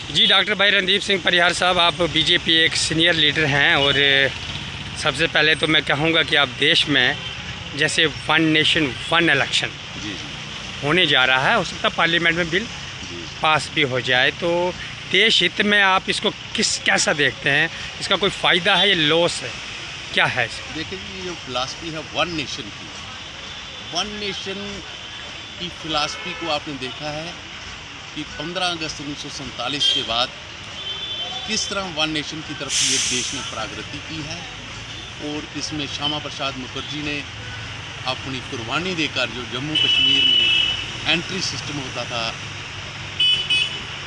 जी doctor भाई रणदीप सिंह परिहार साहब, आप बीजेपी एक सीनियर लीडर हैं और सबसे पहले तो मैं कहूँगा कि आप देश में जैसे वन नेशन वन इलेक्शन होने जा रहा है, हो सकता है पार्लियामेंट में बिल पास भी हो जाए, तो देश हित में आप इसको कैसा देखते हैं? इसका कोई फ़ायदा है या लॉस है, क्या है? देखिए जी, जो फिलासफी है वन नेशन की फिलासफी को आपने देखा है कि 15 अगस्त 1947 के बाद किस तरह वन नेशन की तरफ ये देश ने प्रगति की है, और इसमें श्यामा प्रसाद मुखर्जी ने अपनी कुर्बानी देकर जो जम्मू कश्मीर में एंट्री सिस्टम होता था,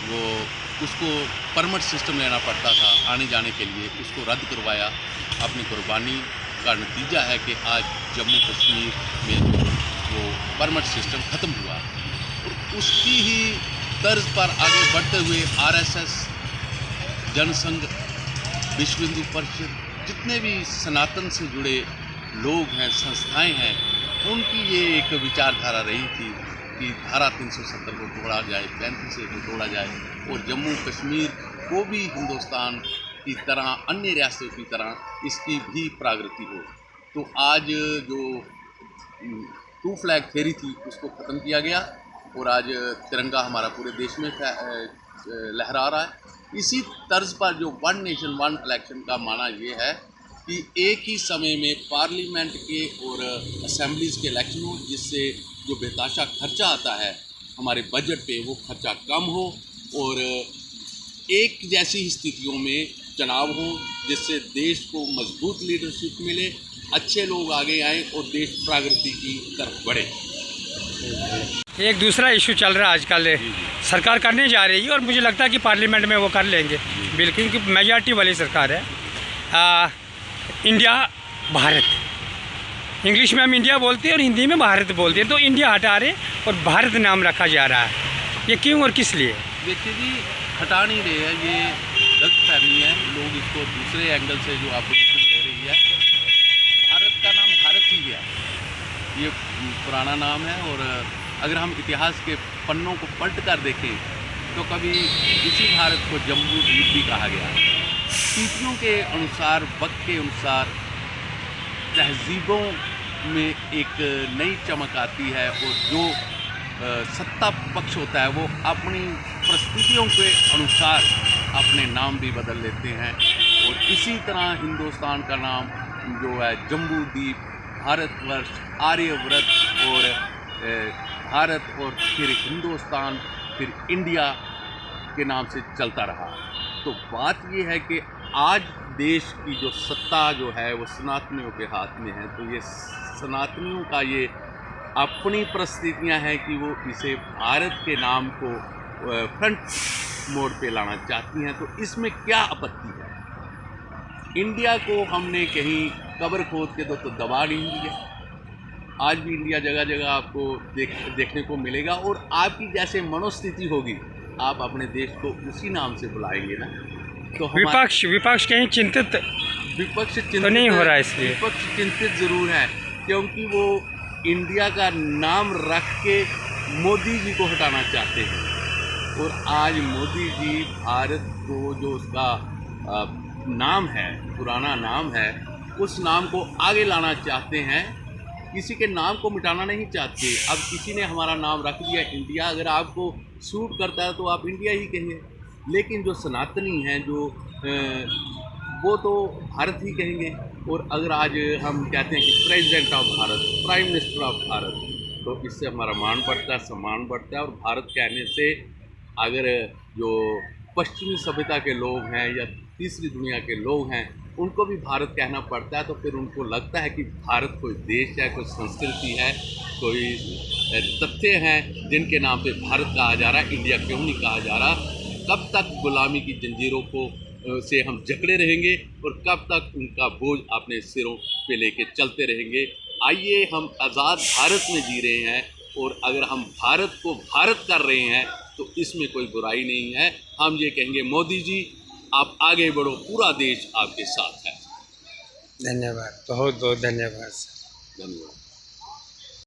वो उसको परमिट सिस्टम लेना पड़ता था आने जाने के लिए, उसको रद्द करवाया। अपनी कुर्बानी का नतीजा है कि आज जम्मू कश्मीर में वो परमिट सिस्टम ख़त्म हुआ, और उसकी ही तर्ज पर आगे बढ़ते हुए आरएसएस, जनसंघ, विश्व हिंदू परिषद, जितने भी सनातन से जुड़े लोग हैं, संस्थाएं हैं, उनकी ये एक विचारधारा रही थी कि धारा 370 को तोड़ा जाए, 35A को तोड़ा जाए, और जम्मू कश्मीर को भी हिंदुस्तान की तरह, अन्य रियासतों की तरह इसकी भी प्रगति हो। तो आज जो टू फ्लैग थ्योरी थी उसको ख़त्म किया गया, और आज तिरंगा हमारा पूरे देश में लहरा रहा है। इसी तर्ज पर जो वन नेशन वन इलेक्शन का माना ये है कि एक ही समय में पार्लियामेंट के और असेंबलीज़ के इलेक्शन हो, जिससे जो बेताशा खर्चा आता है हमारे बजट पे वो खर्चा कम हो, और एक जैसी स्थितियों में चुनाव हो, जिससे देश को मजबूत लीडरशिप मिले, अच्छे लोग आगे आएँ और देश प्रगति की तरफ बढ़े। एक दूसरा इशू चल रहा है आजकल, सरकार करने जा रही है और मुझे लगता है कि पार्लियामेंट में वो कर लेंगे बिल्कुल, क्योंकि मेजॉरिटी वाली सरकार है। इंडिया भारत, इंग्लिश में हम इंडिया बोलते हैं और हिंदी में भारत बोलते हैं, तो इंडिया हटा रहे और भारत नाम रखा जा रहा है, ये क्यों और किस लिए? देखिए जी, हटा नहीं रहे हैं, ये गलतफहमी है। लोग इसको दूसरे एंगल से जो अपोजिशन ले रही है, भारत का नाम भारत ही है, ये पुराना नाम है, और अगर हम इतिहास के पन्नों को पलट कर देखें तो कभी इसी भारत को जम्बू द्वीप भी कहा गया। स्थितियों के अनुसार, वक्त के अनुसार तहजीबों में एक नई चमक आती है, और जो सत्ता पक्ष होता है वो अपनी परिस्थितियों के अनुसार अपने नाम भी बदल लेते हैं, और इसी तरह हिंदुस्तान का नाम जो है जम्बू द्वीप, भारतवर्ष, आर्यव्रत, और भारत, और फिर हिंदुस्तान, फिर इंडिया के नाम से चलता रहा। तो बात ये है कि आज देश की जो सत्ता जो है वो सनातनियों के हाथ में है, तो ये सनातनियों का ये अपनी परिस्थितियां हैं कि वो इसे भारत के नाम को फ्रंट मोड पे लाना चाहती हैं। तो इसमें क्या आपत्ति है? इंडिया को हमने कहीं कब्र खोद के तो दबा नहीं दिया। आज भी इंडिया जगह जगह आपको देखने को मिलेगा, और आपकी जैसे मनोस्थिति होगी आप अपने देश को उसी नाम से बुलाएंगे ना। तो विपक्ष कहीं चिंतित तो नहीं हो रहा है, इसलिए विपक्ष चिंतित ज़रूर है, क्योंकि वो इंडिया का नाम रख के मोदी जी को हटाना चाहते हैं, और आज मोदी जी भारत को जो उसका नाम है, पुराना नाम है, उस नाम को आगे लाना चाहते हैं, किसी के नाम को मिटाना नहीं चाहते। अब किसी ने हमारा नाम रख दिया इंडिया, अगर आपको सूट करता है तो आप इंडिया ही कहेंगे, लेकिन जो सनातनी हैं जो वो तो भारत ही कहेंगे। और अगर आज हम कहते हैं कि president of Bharat, prime minister of Bharat, तो इससे हमारा मान बढ़ता है, सम्मान बढ़ता है, और भारत कहने से अगर जो पश्चिमी सभ्यता के लोग हैं या तीसरी दुनिया के लोग हैं उनको भी भारत कहना पड़ता है, तो फिर उनको लगता है कि भारत कोई देश है, कोई संस्कृति है, कोई तथ्य हैं जिनके नाम पे भारत कहा जा रहा है, इंडिया क्यों नहीं कहा जा रहा। कब तक गुलामी की जंजीरों को से हम जकड़े रहेंगे, और कब तक उनका बोझ अपने सिरों पे लेके चलते रहेंगे? आइए, हम आज़ाद भारत में जी रहे हैं, और अगर हम भारत को भारत कर रहे हैं तो इसमें कोई बुराई नहीं है। हम ये कहेंगे, मोदी जी आप आगे बढ़ो, पूरा देश आपके साथ है। धन्यवाद, बहुत बहुत धन्यवाद। धन्यवाद।